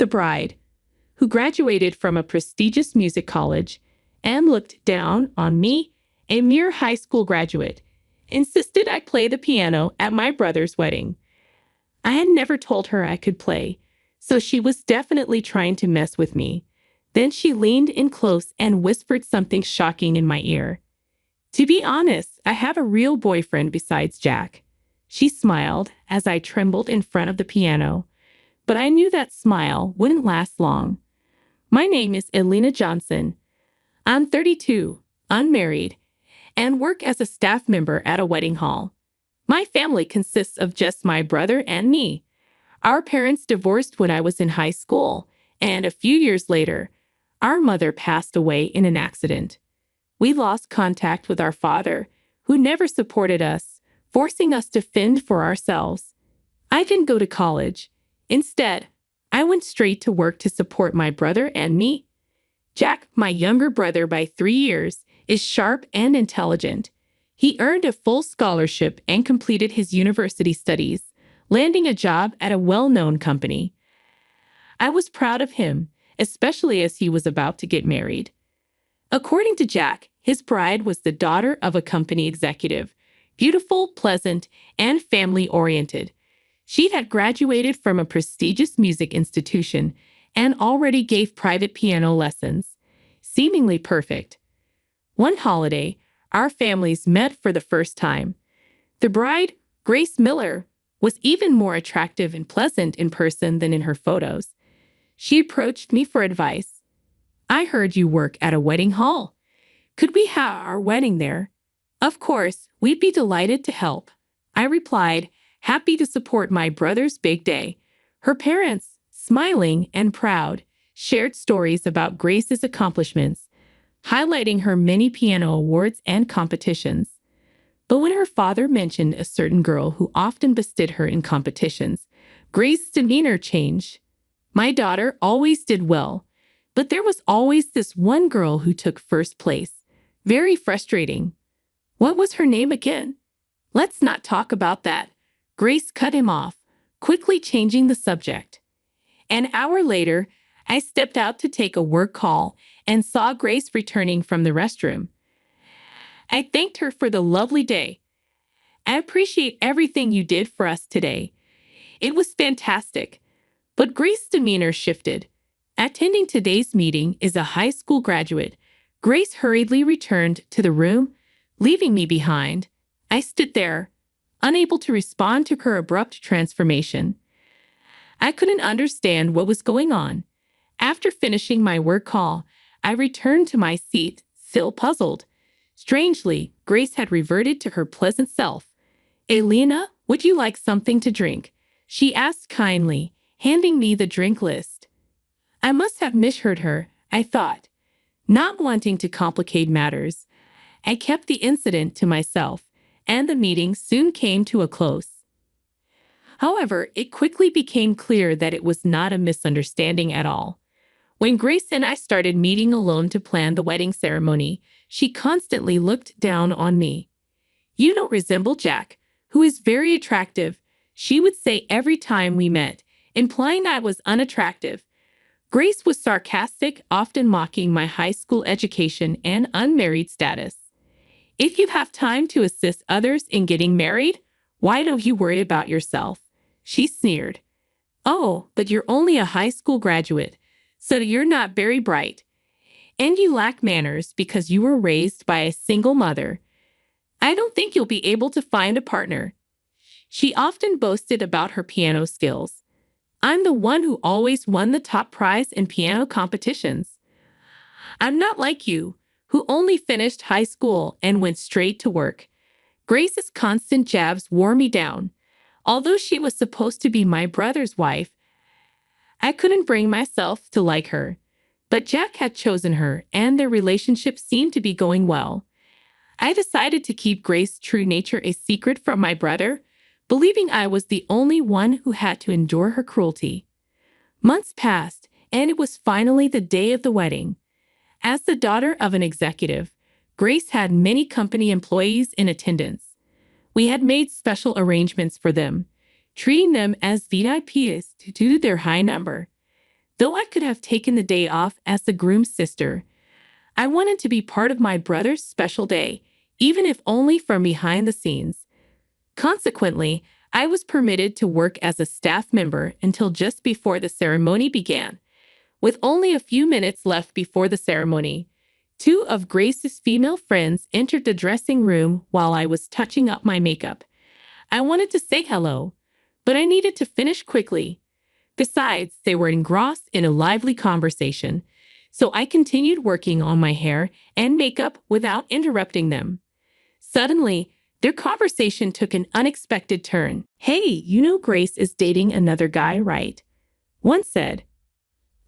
the bride, who graduated from a prestigious music college and looked down on me, a mere high school graduate, insisted I play the piano at my brother's wedding. I had never told her I could play, so she was definitely trying to mess with me. Then she leaned in close and whispered something shocking in my ear. To be honest, I have a real boyfriend besides Jack. She smiled as I trembled in front of the piano, but I knew that smile wouldn't last long. My name is Elena Johnson. I'm 32, unmarried, and work as a staff member at a wedding hall. My family consists of just my brother and me. Our parents divorced when I was in high school, and a few years later, our mother passed away in an accident. We lost contact with our father, who never supported us, forcing us to fend for ourselves. I didn't go to college. Instead, I went straight to work to support my brother and me. Jack, my younger brother by 3 years, is sharp and intelligent. He earned a full scholarship and completed his university studies, landing a job at a well-known company. I was proud of him, especially as he was about to get married. According to Jack, his bride was the daughter of a company executive, beautiful, pleasant, and family-oriented. She had graduated from a prestigious music institution and already gave private piano lessons, seemingly perfect. One holiday, our families met for the first time. The bride, Grace Miller, was even more attractive and pleasant in person than in her photos. She approached me for advice. I heard you work at a wedding hall. Could we have our wedding there? Of course, we'd be delighted to help. I replied, happy to support my brother's big day. Her parents, smiling and proud, shared stories about Grace's accomplishments, highlighting her many piano awards and competitions. But when her father mentioned a certain girl who often bested her in competitions, Grace's demeanor changed. My daughter always did well, but there was always this one girl who took first place. Very frustrating. What was her name again? Let's not talk about that. Grace cut him off, quickly changing the subject. An hour later, I stepped out to take a work call and saw Grace returning from the restroom. I thanked her for the lovely day. I appreciate everything you did for us today. It was fantastic. But Grace's demeanor shifted. Attending today's meeting is a high school graduate. Grace hurriedly returned to the room, leaving me behind. I stood there, unable to respond to her abrupt transformation. I couldn't understand what was going on. After finishing my work call, I returned to my seat, still puzzled. Strangely, Grace had reverted to her pleasant self. Elena, would you like something to drink? She asked kindly, handing me the drink list. I must have misheard her, I thought. Not wanting to complicate matters, I kept the incident to myself, and the meeting soon came to a close. However, it quickly became clear that it was not a misunderstanding at all. When Grace and I started meeting alone to plan the wedding ceremony, she constantly looked down on me. You don't resemble Jack, who is very attractive, she would say every time we met, implying I was unattractive. Grace was sarcastic, often mocking my high school education and unmarried status. If you have time to assist others in getting married, why don't you worry about yourself? She sneered. Oh, but you're only a high school graduate, so you're not very bright. And you lack manners because you were raised by a single mother. I don't think you'll be able to find a partner. She often boasted about her piano skills. I'm the one who always won the top prize in piano competitions. I'm not like you, who only finished high school and went straight to work. Grace's constant jabs wore me down. Although she was supposed to be my brother's wife, I couldn't bring myself to like her. But Jack had chosen her, and their relationship seemed to be going well. I decided to keep Grace's true nature a secret from my brother, believing I was the only one who had to endure her cruelty. Months passed, and it was finally the day of the wedding. As the daughter of an executive, Grace had many company employees in attendance. We had made special arrangements for them, treating them as VIPs due to their high number. Though I could have taken the day off as the groom's sister, I wanted to be part of my brother's special day, even if only from behind the scenes. Consequently, I was permitted to work as a staff member until just before the ceremony began. With only a few minutes left before the ceremony, two of Grace's female friends entered the dressing room while I was touching up my makeup. I wanted to say hello, but I needed to finish quickly. Besides, they were engrossed in a lively conversation, so I continued working on my hair and makeup without interrupting them. Suddenly, their conversation took an unexpected turn. "Hey, you know Grace is dating another guy, right?" One said.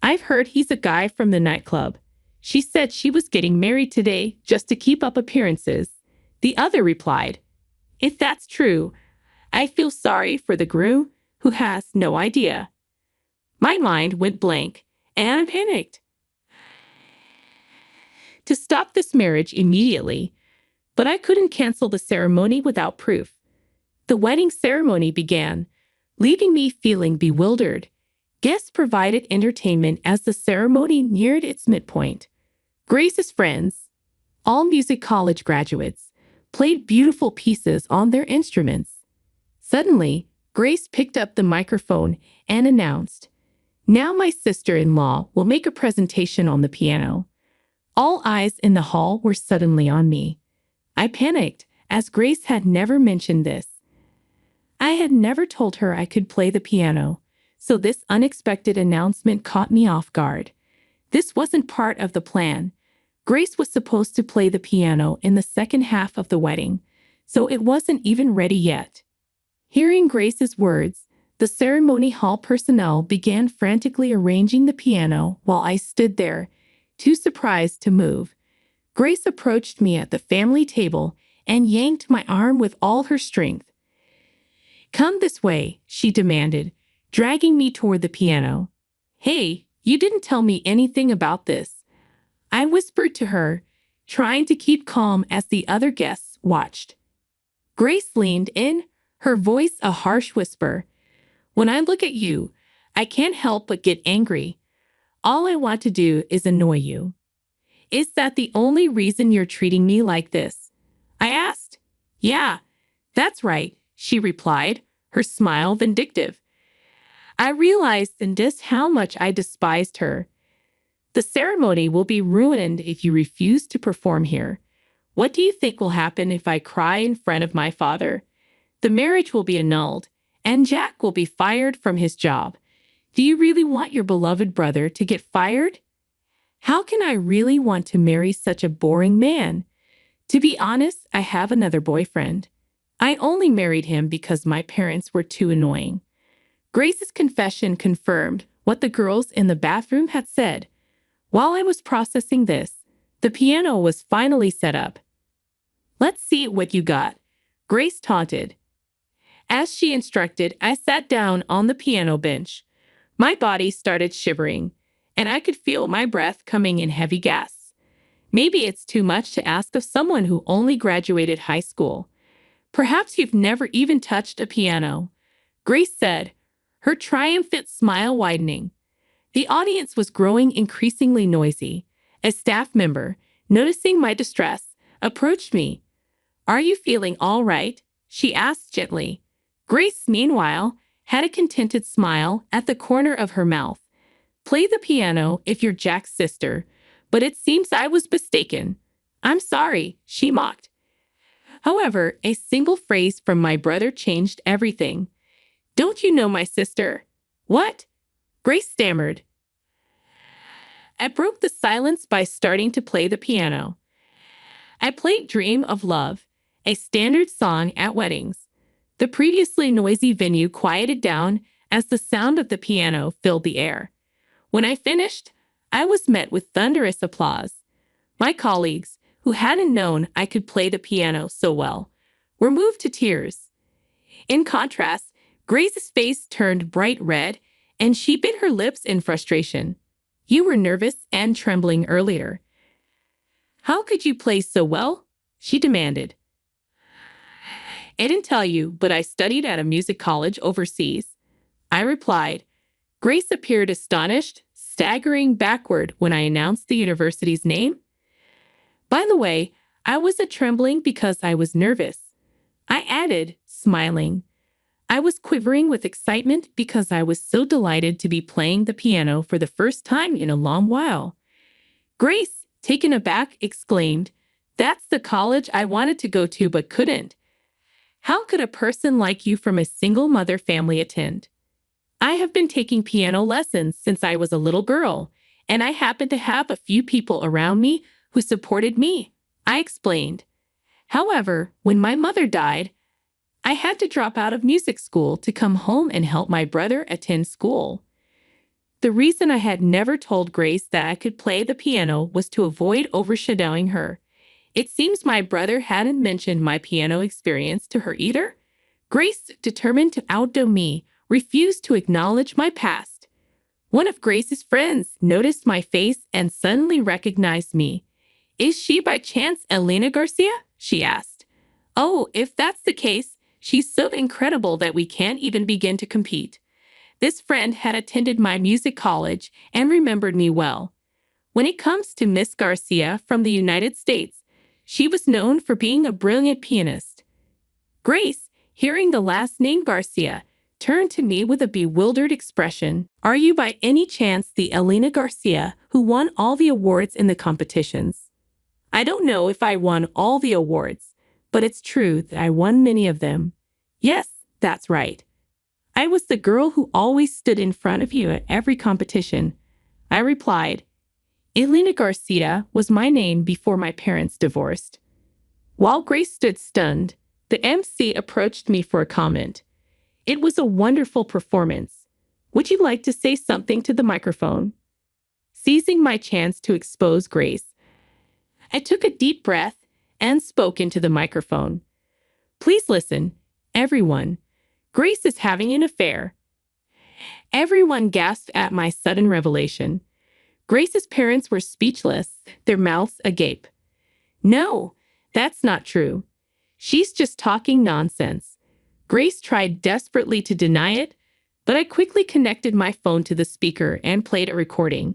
"I've heard he's a guy from the nightclub. She said she was getting married today just to keep up appearances." The other replied, "If that's true, I feel sorry for the groom who has no idea." My mind went blank, and I panicked to stop this marriage immediately, but I couldn't cancel the ceremony without proof. The wedding ceremony began, leaving me feeling bewildered. Guests provided entertainment as the ceremony neared its midpoint. Grace's friends, all music college graduates, played beautiful pieces on their instruments. Suddenly, Grace picked up the microphone and announced, "Now my sister-in-law will make a presentation on the piano." All eyes in the hall were suddenly on me. I panicked, as Grace had never mentioned this. I had never told her I could play the piano, so this unexpected announcement caught me off guard. This wasn't part of the plan. Grace was supposed to play the piano in the second half of the wedding, so it wasn't even ready yet. Hearing Grace's words, the ceremony hall personnel began frantically arranging the piano while I stood there, too surprised to move. Grace approached me at the family table and yanked my arm with all her strength. "Come this way," she demanded, dragging me toward the piano. "Hey, you didn't tell me anything about this," I whispered to her, trying to keep calm as the other guests watched. Grace leaned in, her voice a harsh whisper. "When I look at you, I can't help but get angry. All I want to do is annoy you." "Is that the only reason you're treating me like this?" I asked. "Yeah, that's right," she replied, her smile vindictive. I realized in just how much I despised her. "The ceremony will be ruined if you refuse to perform here. What do you think will happen if I cry in front of my father? The marriage will be annulled, and Jack will be fired from his job. Do you really want your beloved brother to get fired? How can I really want to marry such a boring man? To be honest, I have another boyfriend. I only married him because my parents were too annoying." Grace's confession confirmed what the girls in the bathroom had said. While I was processing this, the piano was finally set up. "Let's see what you got," Grace taunted. As she instructed, I sat down on the piano bench. My body started shivering, and I could feel my breath coming in heavy gasps. Maybe it's too much to ask of someone who only graduated high school. "Perhaps you've never even touched a piano," Grace said, her triumphant smile widening. The audience was growing increasingly noisy. A staff member, noticing my distress, approached me. "Are you feeling all right?" she asked gently. Grace, meanwhile, had a contented smile at the corner of her mouth. "Play the piano if you're Jack's sister, but it seems I was mistaken." "I'm sorry," she mocked. However, a single phrase from my brother changed everything. "Don't you know my sister?" "What?" Grace stammered. I broke the silence by starting to play the piano. I played Dream of Love, a standard song at weddings. The previously noisy venue quieted down as the sound of the piano filled the air. When I finished, I was met with thunderous applause. My colleagues, who hadn't known I could play the piano so well, were moved to tears. In contrast, Grace's face turned bright red, and she bit her lips in frustration. "You were nervous and trembling earlier. How could you play so well?" she demanded. "I didn't tell you, but I studied at a music college overseas," I replied. Grace appeared astonished, staggering backward when I announced the university's name. By the way, I wasn't trembling because I was nervous. I added, smiling. I was quivering with excitement because I was so delighted to be playing the piano for the first time in a long while. Grace, taken aback, exclaimed, "That's the college I wanted to go to but couldn't. How could a person like you from a single mother family attend?" "I have been taking piano lessons since I was a little girl, and I happen to have a few people around me who supported me," I explained. "However, when my mother died, I had to drop out of music school to come home and help my brother attend school." The reason I had never told Grace that I could play the piano was to avoid overshadowing her. It seems my brother hadn't mentioned my piano experience to her either. Grace, determined to outdo me, refused to acknowledge my past. One of Grace's friends noticed my face and suddenly recognized me. "Is she by chance Elena Garcia?" she asked. "Oh, if that's the case, she's so incredible that we can't even begin to compete." This friend had attended my music college and remembered me well. When it comes to Miss Garcia from the United States, she was known for being a brilliant pianist. Grace, hearing the last name Garcia, turned to me with a bewildered expression. "Are you by any chance the Elena Garcia who won all the awards in the competitions?" "I don't know if I won all the awards, but it's true that I won many of them." "Yes, that's right. I was the girl who always stood in front of you at every competition," I replied. Elena Garcia was my name before my parents divorced. While Grace stood stunned, the MC approached me for a comment. "It was a wonderful performance. Would you like to say something to the microphone?" Seizing my chance to expose Grace, I took a deep breath and spoke into the microphone. "Please listen, everyone. Grace is having an affair." Everyone gasped at my sudden revelation. Grace's parents were speechless, their mouths agape. "No, that's not true. She's just talking nonsense." Grace tried desperately to deny it, but I quickly connected my phone to the speaker and played a recording.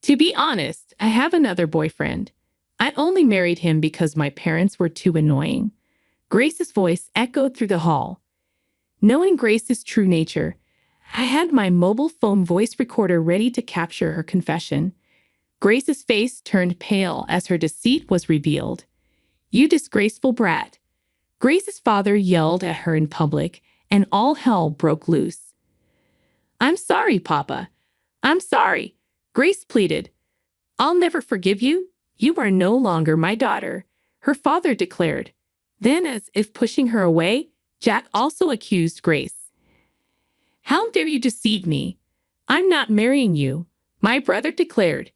"To be honest, I have another boyfriend. I only married him because my parents were too annoying." Grace's voice echoed through the hall. Knowing Grace's true nature, I had my mobile phone voice recorder ready to capture her confession. Grace's face turned pale as her deceit was revealed. "You disgraceful brat." Grace's father yelled at her in public, and all hell broke loose. "I'm sorry, Papa. I'm sorry," Grace pleaded. "I'll never forgive you. You are no longer my daughter," her father declared. Then, as if pushing her away, Jack also accused Grace. "How dare you deceive me? I'm not marrying you," my brother declared.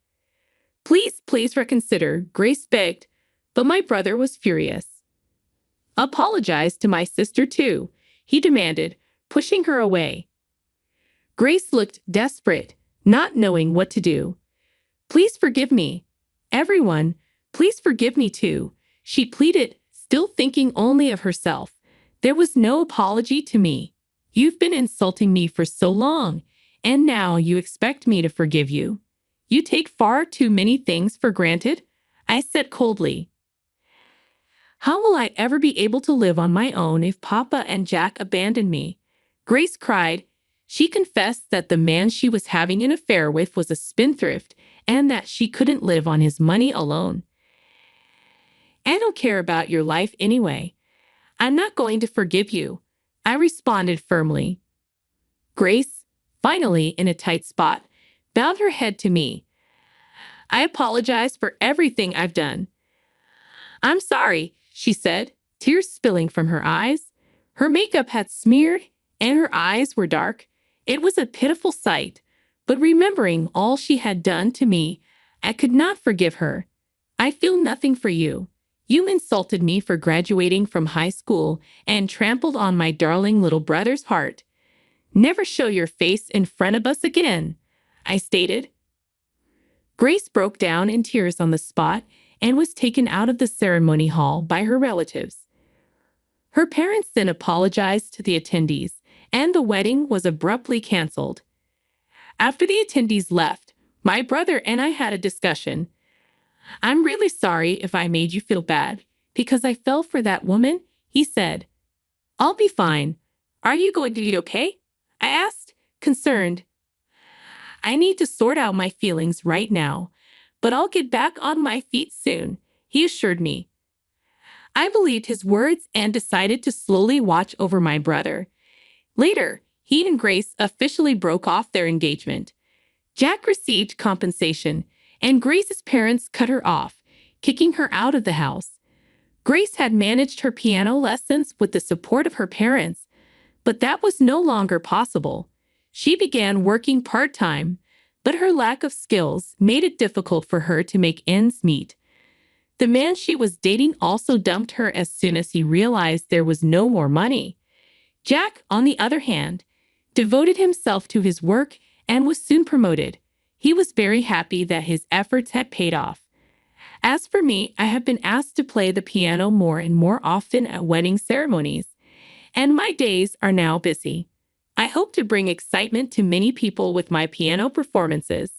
"Please, please reconsider," Grace begged, but my brother was furious. "Apologize to my sister too," he demanded, pushing her away. Grace looked desperate, not knowing what to do. "Please forgive me. Everyone, please forgive me too," she pleaded, still thinking only of herself. "There was no apology to me. You've been insulting me for so long, and now you expect me to forgive you. You take far too many things for granted," I said coldly. "How will I ever be able to live on my own if Papa and Jack abandon me?" Grace cried. She confessed that the man she was having an affair with was a spendthrift and that she couldn't live on his money alone. "I don't care about your life anyway. I'm not going to forgive you," I responded firmly. Grace, finally in a tight spot, bowed her head to me. "I apologize for everything I've done." "I'm sorry," she said, tears spilling from her eyes. Her makeup had smeared and her eyes were dark. It was a pitiful sight, but remembering all she had done to me, I could not forgive her. "I feel nothing for you. You insulted me for graduating from high school and trampled on my darling little brother's heart. Never show your face in front of us again," I stated. Grace broke down in tears on the spot and was taken out of the ceremony hall by her relatives. Her parents then apologized to the attendees, and the wedding was abruptly canceled. After the attendees left, My brother and I had a discussion. I'm really sorry if I made you feel bad because I fell for that woman, he said. I'll be fine. Are you going to be okay? I asked, concerned. I need to sort out my feelings right now, but I'll get back on my feet soon, he assured me. I believed his words and decided to slowly watch over my brother. Later, he and Grace officially broke off their engagement. Jack received compensation, and Grace's parents cut her off, kicking her out of the house. Grace had managed her piano lessons with the support of her parents, but that was no longer possible. She began working part-time, but her lack of skills made it difficult for her to make ends meet. The man she was dating also dumped her as soon as he realized there was no more money. Jack, on the other hand, devoted himself to his work and was soon promoted. He was very happy that his efforts had paid off. As for me, I have been asked to play the piano more and more often at wedding ceremonies, and my days are now busy. I hope to bring excitement to many people with my piano performances.